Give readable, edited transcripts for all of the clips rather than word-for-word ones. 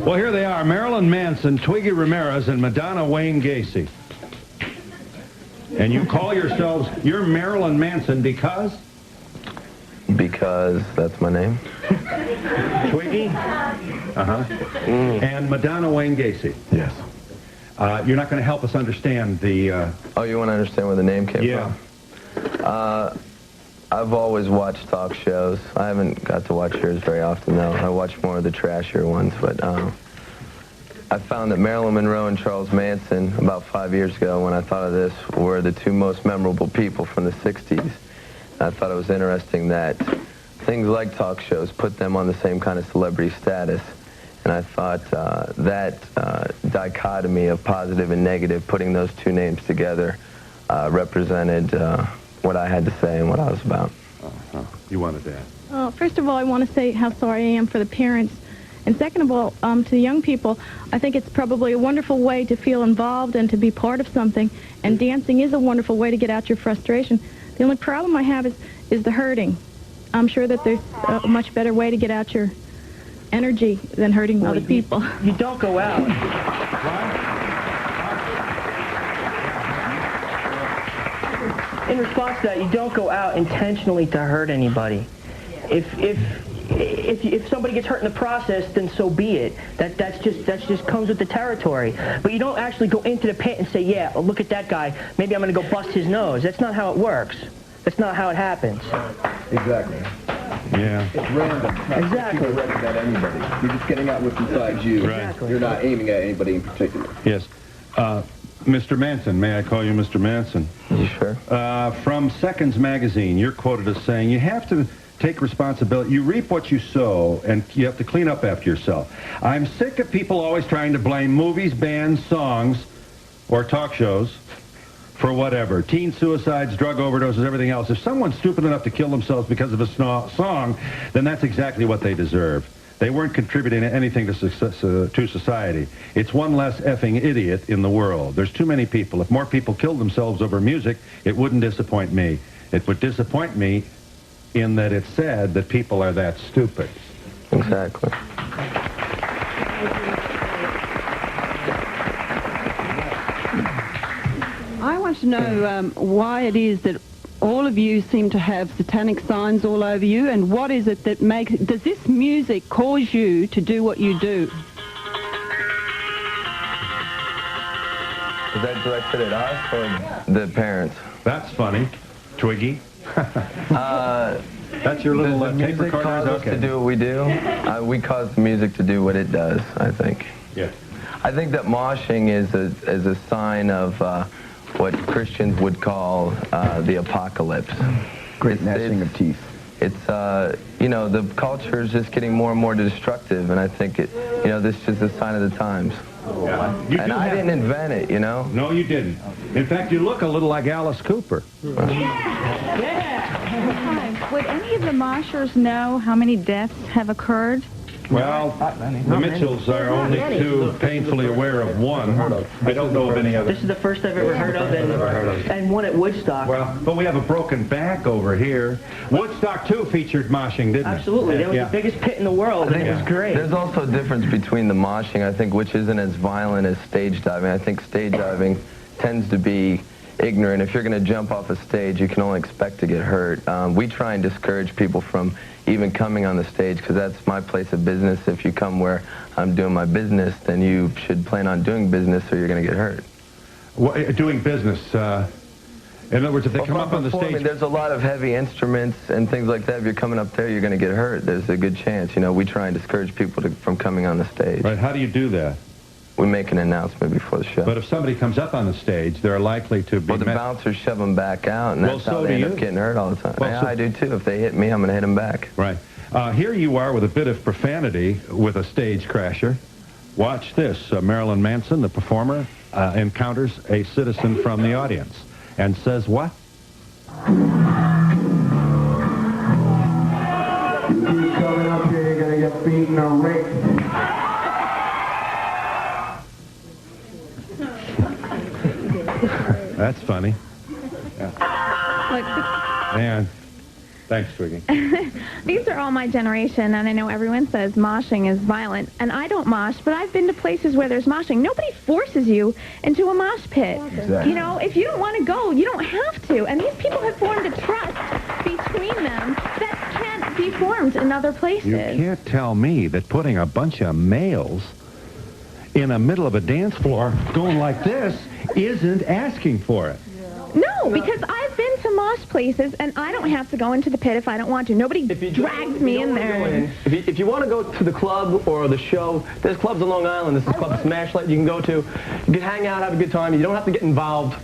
Well, here they are, Marilyn Manson, Twiggy Ramirez, and Madonna Wayne Gacy. And you call yourselves, you're Marilyn Manson because? Because that's my name. Twiggy? And Madonna Wayne Gacy? Yes. You're not going to help us understand the... Oh, you want to understand where the name came Yeah. from? I've always watched talk shows. I haven't got to watch yours very often, though. I watch more of the trashier ones, but I found that Marilyn Monroe and Charles Manson, about 5 years ago, when I thought of this, were the two most memorable people from the 60s. I thought it was interesting that things like talk shows put them on the same kind of celebrity status. And I thought that dichotomy of positive and negative, putting those two names together, represented what I had to say and what I was about. You wanted that? First of all, I want to say how sorry I am for the parents. And second of all, to the young people, I think it's probably a wonderful way to feel involved and to be part of something. And dancing is a wonderful way to get out your frustration. The only problem I have is the hurting. I'm sure that there's a much better way to get out your energy than hurting other people. You don't go out. In response to that, you don't go out intentionally to hurt anybody. If somebody gets hurt in the process, then so be it. That's just comes with the territory. But you don't actually go into the pit and say, yeah, well, look at that guy. Maybe I'm going to go bust his nose. That's not how it works. That's not how it happens. Exactly. Yeah. It's random. Exactly. You're not at anybody. You're just getting out what's inside you. Right. Exactly. You're not aiming at anybody in particular. Yes. Mr. Manson, may I call you Mr. Manson? You sure? From Seconds magazine, you're quoted as saying, you have to take responsibility. You reap what you sow, and you have to clean up after yourself. I'm sick of people always trying to blame movies, bands, songs, or talk shows for whatever. Teen suicides, drug overdoses, everything else. If someone's stupid enough to kill themselves because of a song, then that's exactly what they deserve. They weren't contributing anything to society. It's one less effing idiot in the world. There's too many people. If more people killed themselves over music, it wouldn't disappoint me. It would disappoint me in that it's sad that people are that stupid. Exactly. I want to know why it is that all of you seem to have satanic signs all over you, and what is it that makes... Does this music cause you to do what you do? Is that directed at us or the parents? That's funny. Twiggy. That's your little Does the tape music recorder? cause us Okay. to do what we do? We cause the music to do what it does, I think. Yeah. I think that moshing is a sign of what Christians would call the apocalypse. Great gnashing of teeth. It's, you know, the culture is just getting more and more destructive, and I think it, you know, this is just a sign of the times. Yeah. And I didn't invent it, you know? No, you didn't. In fact, you look a little like Alice Cooper. Would any of the moshers know how many deaths have occurred? Well, the Mitchells are only too painfully aware of one. I don't know of any other. This is the first I've ever heard of, and one at Woodstock. Well, but we have a broken back over here. Woodstock, too, featured moshing, didn't it? Absolutely. That was the biggest pit in the world, and it was great. There's also a difference between the moshing, I think, which isn't as violent as stage diving. I think stage diving tends to be ignorant. If you're going to jump off a stage, you can only expect to get hurt. We try and discourage people from even coming on the stage, because that's my place of business. If you come where I'm doing my business, then you should plan on doing business, or you're going to get hurt. Well, doing business, in other words, if they come up on the stage... There's a lot of heavy instruments and things like that. If you're coming up there, you're going to get hurt. There's a good chance. You know, we try and discourage people from coming on the stage. Right, how do you do that? We make an announcement before the show. But if somebody comes up on the stage, they're likely to be... Well, the bouncers shove them back out, and that's how they end up getting hurt all the time. Well, yeah, I do too. If they hit me, I'm going to hit them back. Right. Here you are with a bit of profanity with a stage crasher. Watch this. Marilyn Manson, the performer, encounters a citizen from the audience and says what? You keep coming up here, you're going to get beaten or raped. That's funny. Yeah. Man. Thanks, Twiggy. These are all my generation, and I know everyone says moshing is violent, and I don't mosh, but I've been to places where there's moshing. Nobody forces you into a mosh pit. Exactly. You know, if you don't want to go, you don't have to. And these people have formed a trust between them that can't be formed in other places. You can't tell me that putting a bunch of males in the middle of a dance floor going like this isn't asking for it. No, because I've been to mosh places, and I don't have to go into the pit if I don't want to. Nobody drags me in there. If you want to go to the club or the show, there's clubs on Long Island. This is Club Smashlight you can go to. You can hang out, have a good time. You don't have to get involved.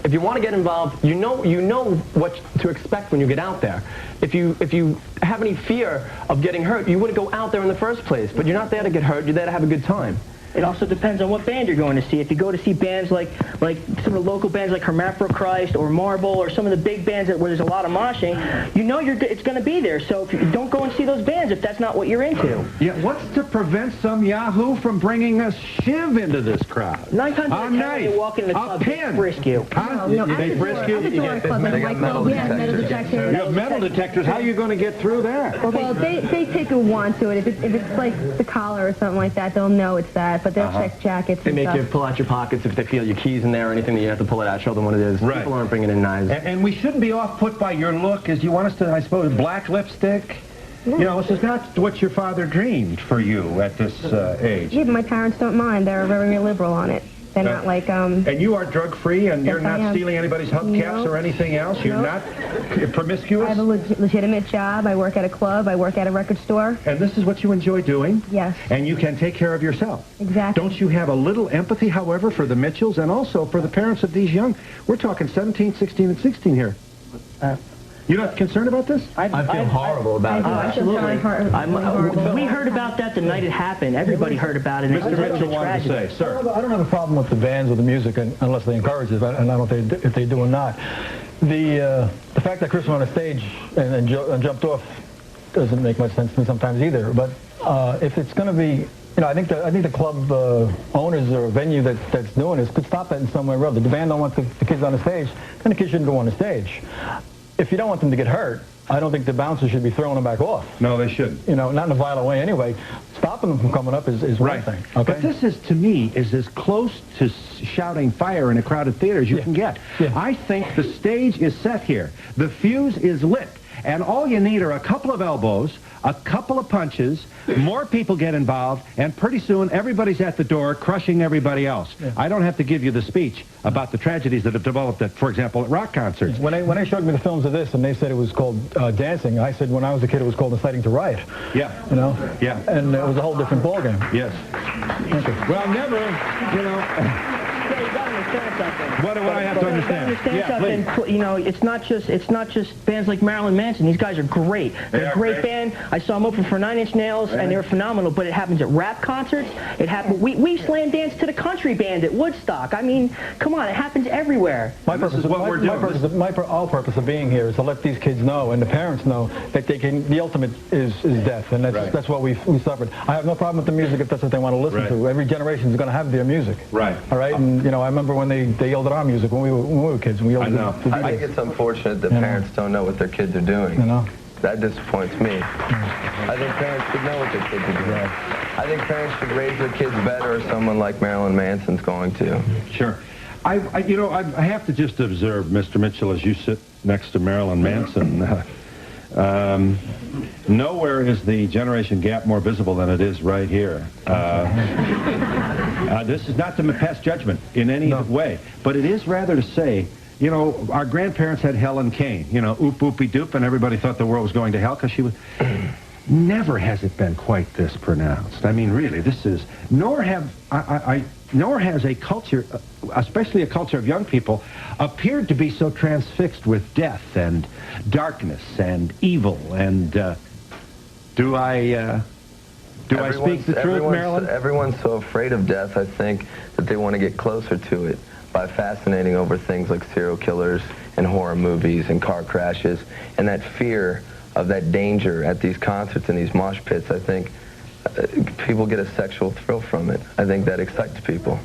If you want to get involved, you know what to expect when you get out there. If you have any fear of getting hurt, you wouldn't go out there in the first place. But you're not there to get hurt. You're there to have a good time. It also depends on what band you're going to see. If you go to see bands like some of the local bands like Hermaphrodite or Marble or some of the big bands where there's a lot of moshing, you know it's going to be there. So if you don't go and see those bands if that's not what you're into. Yeah, what's to prevent some yahoo from bringing a shiv into this crowd? 9 times out of 10 when you walk into the club, they frisk you. Huh? They frisk you? They got metal detectors. You have metal detectors. How are you going to get through that? Well, they take a wand to it. If it's like the collar or something like that, they'll know it's that. But they'll check jackets They and make stuff. you pull out your pockets if they feel your keys in there or anything that you have to pull it out, show them what it is. Right. People aren't bringing in knives. And we shouldn't be off-put by your look, as you want us to, I suppose, black lipstick. You know, this is not what your father dreamed for you at this age. Yeah, but my parents don't mind. They're very liberal on it. They're not like, And you are drug-free, and you're Yes, I not am. stealing anybody's hubcaps or anything else? You're not promiscuous? I have a legitimate job. I work at a club. I work at a record store. And this is what you enjoy doing? Yes. And you can take care of yourself? Exactly. Don't you have a little empathy, however, for the Mitchells and also for the parents of these young? We're talking 17, 16, and 16 here. You're not concerned about this? I feel horrible about it. Absolutely. We heard about that the night it happened. Everybody heard about it. Mr. Mitchell wanted to say, sir. I don't have a problem with the bands or the music unless they encourage it, and I don't know if they do or not. The fact that Chris went on a stage and jumped off doesn't make much sense to me sometimes either. But if it's going to be, you know, I think the club owners or venue that's doing this could stop that in some way or other. The band don't want the kids on the stage, then the kids shouldn't go on the stage. If you don't want them to get hurt, I don't think the bouncers should be throwing them back off. No, they shouldn't. You know, not in a violent way anyway. Stopping them from coming up is one thing. Okay? But this is, to me, is as close to shouting fire in a crowded theater as you can get. Yeah. I think the stage is set here. The fuse is lit. And all you need are a couple of elbows, a couple of punches, more people get involved, and pretty soon everybody's at the door crushing everybody else. Yeah. I don't have to give you the speech about the tragedies that have developed, at, for example, at rock concerts. When they showed me the films of this and they said it was called dancing, I said when I was a kid it was called inciting to riot. Yeah. You know? Yeah. And it was a whole different ballgame. Yes. Okay. Well, never, you know... Yeah, you gotta understand something. What do I have to understand? Something. You know, it's not just bands like Marilyn Manson. These guys are great. They're a great band. I saw them open for 9 Inch Nails, and they were phenomenal. But it happens at rap concerts. It happens. We slam dance to the country band at Woodstock. I mean, come on, it happens everywhere. Our purpose of being here is to let these kids know and the parents know that they can. The ultimate is death, and that's what we suffered. I have no problem with the music if that's what they want to listen to. Every generation is going to have their music. Right. All right. And you know, I remember when they yelled at our music when we were kids. We yelled I think it's unfortunate that parents don't know what their kids are doing. You know. That disappoints me. I think parents should know what their kids are doing. I think parents should raise their kids better, or someone like Marilyn Manson's going to. Sure. I have to just observe, Mr. Mitchell, as you sit next to Marilyn Manson, nowhere is the generation gap more visible than it is right here. This is not to pass judgment in any way, but it is rather to say, you know, our grandparents had Helen Kane, you know, oop, oopy doop, and everybody thought the world was going to hell because she was... Never has it been quite this pronounced. I mean, really, this is... Nor has a culture, especially a culture of young people, appeared to be so transfixed with death and darkness and evil. And do I speak the truth, Marilyn? Everyone's so afraid of death, I think, that they want to get closer to it by fascinating over things like serial killers and horror movies and car crashes, and that fear of that danger at these concerts and these mosh pits. I think people get a sexual thrill from it. I think that excites people.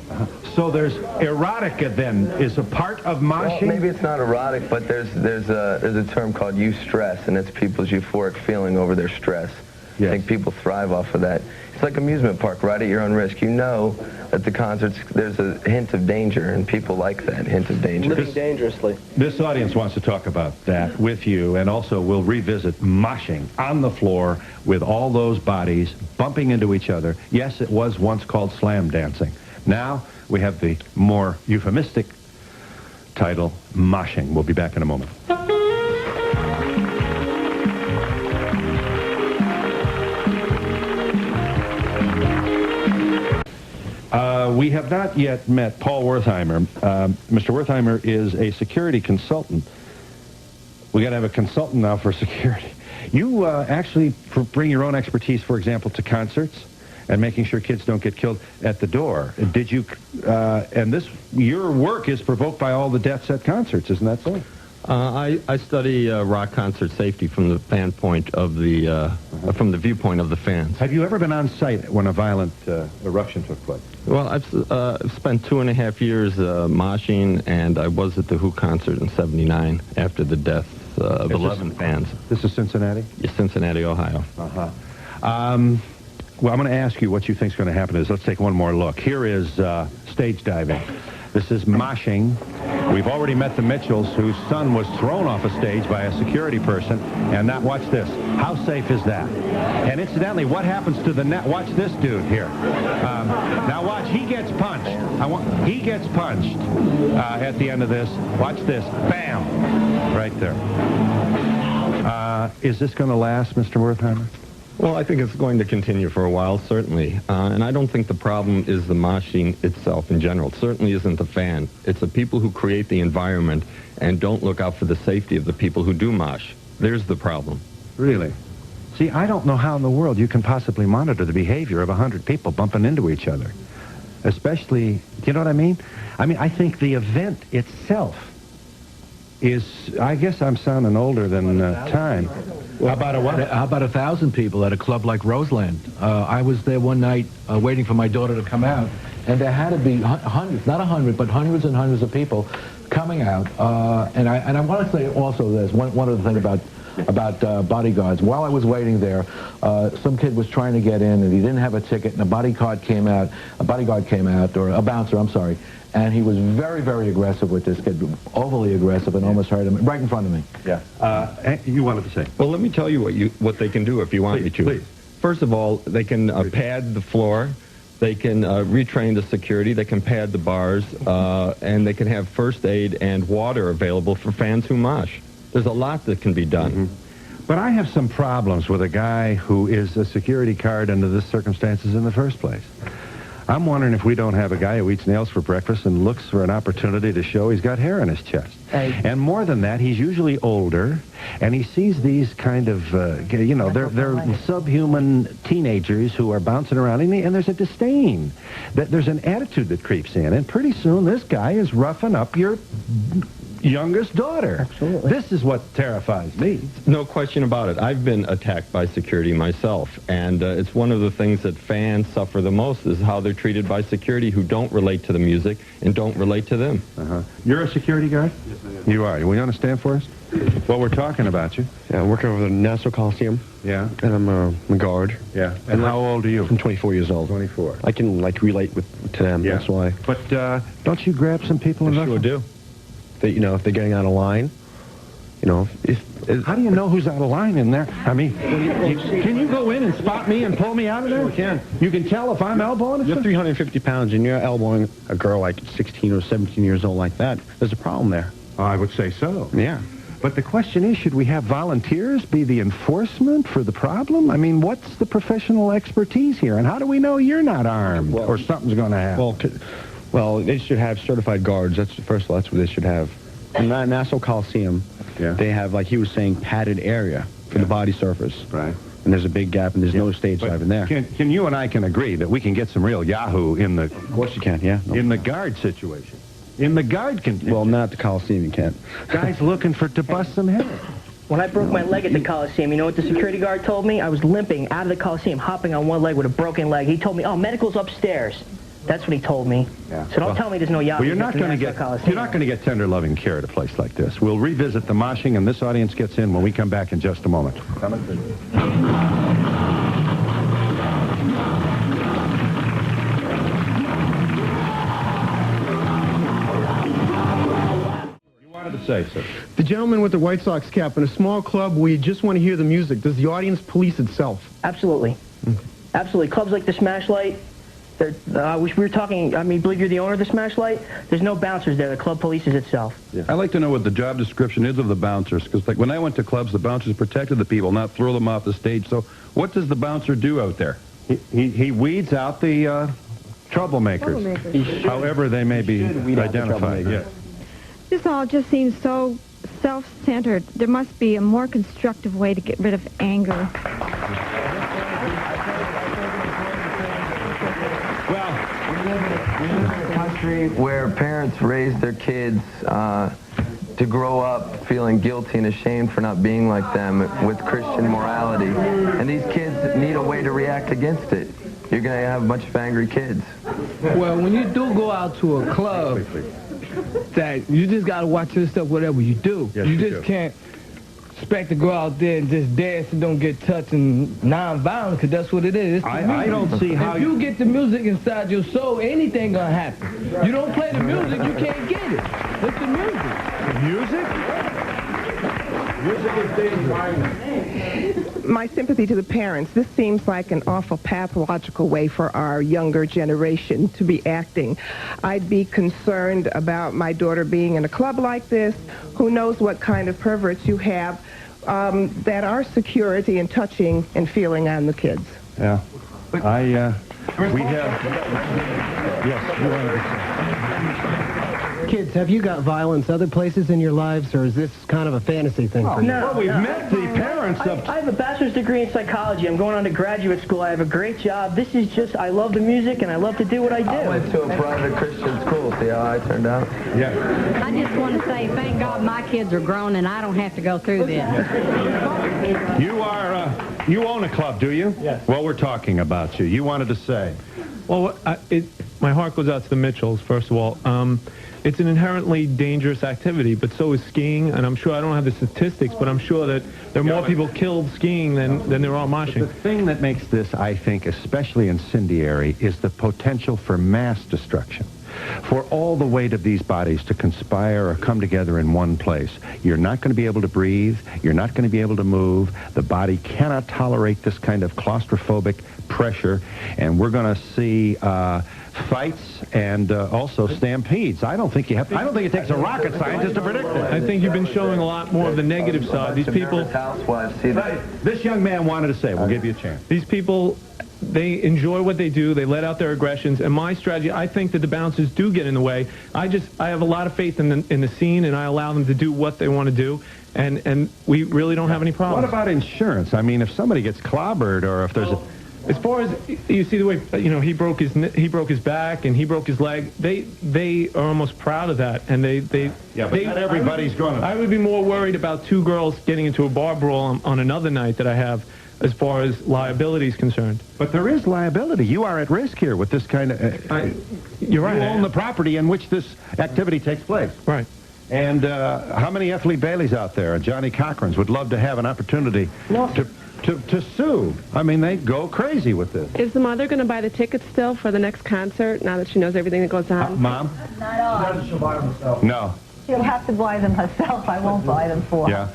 So there's erotica then is a part of moshing? Well, maybe it's not erotic, but there's a term called eustress, and it's people's euphoric feeling over their stress. Yes. I think people thrive off of that. It's like amusement park, right at your own risk. You know at the concerts there's a hint of danger, and people like that hint of danger. Living dangerously. This audience wants to talk about that with you, and also we'll revisit moshing on the floor with all those bodies bumping into each other. Yes, it was once called slam dancing. Now we have the more euphemistic title, moshing. We'll be back in a moment. We have not yet met Paul Wertheimer. Mr. Wertheimer is a security consultant. We got to have a consultant now for security. You actually bring your own expertise, for example, to concerts and making sure kids don't get killed at the door. Did you? And your work is provoked by all the deaths at concerts, isn't that so? I study rock concert safety from the standpoint of from the viewpoint of the fans. Have you ever been on site when a violent eruption took place? Well, I've spent 2.5 years moshing, and I was at the Who concert in '79 after the deaths of 11 fans. This is Cincinnati? Yes, Cincinnati, Ohio. Uh-huh. Well, I'm going to ask you what you think is going to happen. Let's take one more look. Here is stage diving. This is moshing. We've already met the Mitchells, whose son was thrown off a stage by a security person. And now, watch this. How safe is that? And incidentally, what happens to the net? Watch this dude here. Now watch, he gets punched. He gets punched at the end of this. Watch this. Bam! Right there. Is this going to last, Mr. Wertheimer? Well, I think it's going to continue for a while, certainly. And I don't think the problem is the moshing itself in general. It certainly isn't the fan. It's the people who create the environment and don't look out for the safety of the people who do mosh. There's the problem. Really? See, I don't know how in the world you can possibly monitor the behavior of 100 people bumping into each other. Especially, you know what I mean? I mean, I think the event itself is, I guess I'm sounding older than time. How about what? How about 1,000 people at a club like Roseland? I was there one night waiting for my daughter to come out, and there had to be hundreds, not 100, but hundreds and hundreds of people coming out. And I want to say also this, one other thing about bodyguards. While I was waiting there, some kid was trying to get in, and he didn't have a ticket, and a bodyguard came out, or a bouncer, I'm sorry, and he was very, very aggressive with this kid, overly aggressive, and almost hurt him right in front of me. Yeah. You wanted to say? Well, let me tell you what they can do if you want me to. Please. First of all, they can pad the floor. They can retrain the security. They can pad the bars, and they can have first aid and water available for fans who mosh. There's a lot that can be done. Mm-hmm. But I have some problems with a guy who is a security guard under this circumstances in the first place. I'm wondering if we don't have a guy who eats nails for breakfast and looks for an opportunity to show he's got hair in his chest. And more than that, he's usually older, and he sees these kind of, they're subhuman teenagers who are bouncing around, and there's a disdain. There's an attitude that creeps in, and pretty soon this guy is roughing up your youngest daughter. Absolutely. This is what terrifies me. No question about it. I've been attacked by security myself, and it's one of the things that fans suffer the most is how they're treated by security who don't relate to the music and don't relate to them. You're a security guard? Yes, I am. You are. Will you understand for us? Well, we're talking about you. Yeah, I'm working over the Nassau Coliseum. Yeah. And I'm a guard. Yeah. And how old are you? I'm 24 years old. 24. I can, relate to them. Yeah. That's why. But don't you grab some people in I sure do. If they're getting out of line, how do you know who's out of line in there? I mean, can you go in and spot me and pull me out of there? Sure can. You can tell if I'm elbowing? You're 350 pounds and you're elbowing a girl like 16 or 17 years old like that. There's a problem there. I would say so. Yeah. But the question is, should we have volunteers be the enforcement for the problem? I mean, what's the professional expertise here? And how do we know you're not armed or something's going to happen? Well, they should have certified guards. First of all, that's what they should have. In the Nassau Coliseum, they have, like he was saying, padded area for the body surface. Right. And there's a big gap, and there's no stage dive in there. Can you and I can agree that we can get some real Yahoo in the... Of course you can, yeah. No. In the guard situation. In the guard contingent. Well, not at the Coliseum, you can't. Guys looking to bust some head. When I broke my leg at the Coliseum, you know what the security guard told me? I was limping out of the Coliseum, hopping on one leg with a broken leg. He told me, oh, medical's upstairs. That's what he told me. Yeah. So don't tell me there's no yacht. Well, you're not going to get tender loving care at a place like this. We'll revisit the moshing, and this audience gets in when we come back in just a moment. Say, sir. The gentleman with the White Sox cap, in a small club where you just want to hear the music, does the audience police itself? Absolutely. Absolutely. Clubs like the Smash Light, we were talking, I believe you're the owner of the Smash Light? There's no bouncers there. The club polices itself. Yeah. I'd like to know what the job description is of the bouncers, because like when I went to clubs, the bouncers protected the people, not throw them off the stage. So what does the bouncer do out there? He weeds out the troublemakers, however they may be identified. Yes. This all just seems so self-centered. There must be a more constructive way to get rid of anger. We live in a country where parents raise their kids to grow up feeling guilty and ashamed for not being like them with Christian morality. And these kids need a way to react against it. You're going to have a bunch of angry kids. Well, when you do go out to a club, that you just got to watch your stuff whatever you do. Yes, you just can't expect to go out there and just dance and don't get touched and non-violent, because that's what it is. I don't see how... If you get the music inside your soul, anything going to happen. You don't play the music, you can't get it. It's the music. The music? Music is the environment. My sympathy to the parents. This seems like an awful pathological way for our younger generation to be acting. I'd be concerned about my daughter being in a club like this. Who knows what kind of perverts you have that are security and touching and feeling on the kids. Yeah. We have... Yes, you wanted to say. Kids, have you got violence other places in your lives, or is this kind of a fantasy thing for you? No, well, we've met the parents of... I have a bachelor's degree in psychology. I'm going on to graduate school. I have a great job. This is just, I love the music, and I love to do what I do. I went to a private Christian school. See how I turned out? Yeah. I just want to say, thank God my kids are grown, and I don't have to go through this. You own a club, do you? Yes. Well, we're talking about you. You wanted to say. Well, my heart goes out to the Mitchells, first of all. It's an inherently dangerous activity, but so is skiing, and I'm sure, I don't have the statistics, but I'm sure that there are more people killed skiing than there are moshing. The thing that makes this, I think, especially incendiary, is the potential for mass destruction. For all the weight of these bodies to conspire or come together in one place, you're not going to be able to breathe, you're not going to be able to move, the body cannot tolerate this kind of claustrophobic pressure, and we're going to see fights and also stampedes. I don't think it takes a rocket scientist to predict it. I think you've been showing a lot more of the negative side. These people... This young man wanted to say, we'll give you a chance. These people, they enjoy what they do, they let out their aggressions, and my strategy, I think that the bouncers do get in the way. I have a lot of faith in the scene, and I allow them to do what they want to do, and we really don't have any problems. What about insurance? I mean, if somebody gets clobbered, or if there's a... As far as you see the way he broke his back and he broke his leg, they are almost proud of that, and not everybody's going to. I would be more worried about two girls getting into a bar brawl on another night that I have, as far as liability is concerned. But there is liability. You are at risk here with this kind of... You're right. You own the property in which this activity takes place. Right. And how many F. Lee Baileys out there, Johnny Cochrans, would love to have an opportunity to sue? I mean, they go crazy with this. Is the mother going to buy the tickets still for the next concert now that she knows everything that goes on? Mom? Not all. She'll buy them herself. No. She'll have to buy them herself. I won't buy them for her.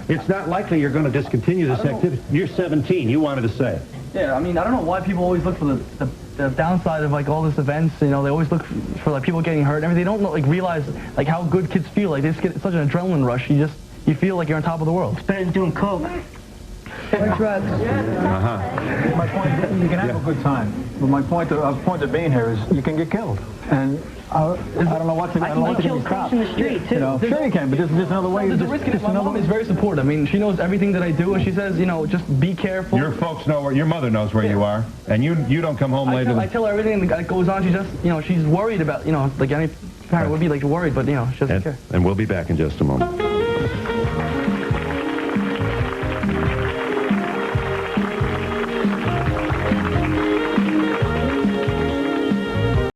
It's not likely you're going to discontinue this activity. You're 17. You wanted to say. Yeah, I mean, I don't know why people always look for the downside of, like, all these events. You know, they always look for, like, people getting hurt and everything. They don't, like, realize, like, how good kids feel. Like, they just get such an adrenaline rush. You feel like you're on top of the world. It's better than doing coke. Or drugs. My point is, you can have a good time, but my point of being here is you can get killed, and I don't know what to. I don't know what to do. Stop. In the street too. You know, sure you can, but there's another way. There's a risk in it. My mom is very supportive. I mean, she knows everything that I do, and she says, you know, just be careful. Your folks know your mother knows where you are, and you don't come home later. I tell her everything that goes on. She just, you know, she's worried about, you know, like any parent would be, like, worried, but, you know, she doesn't care. And we'll be back in just a moment.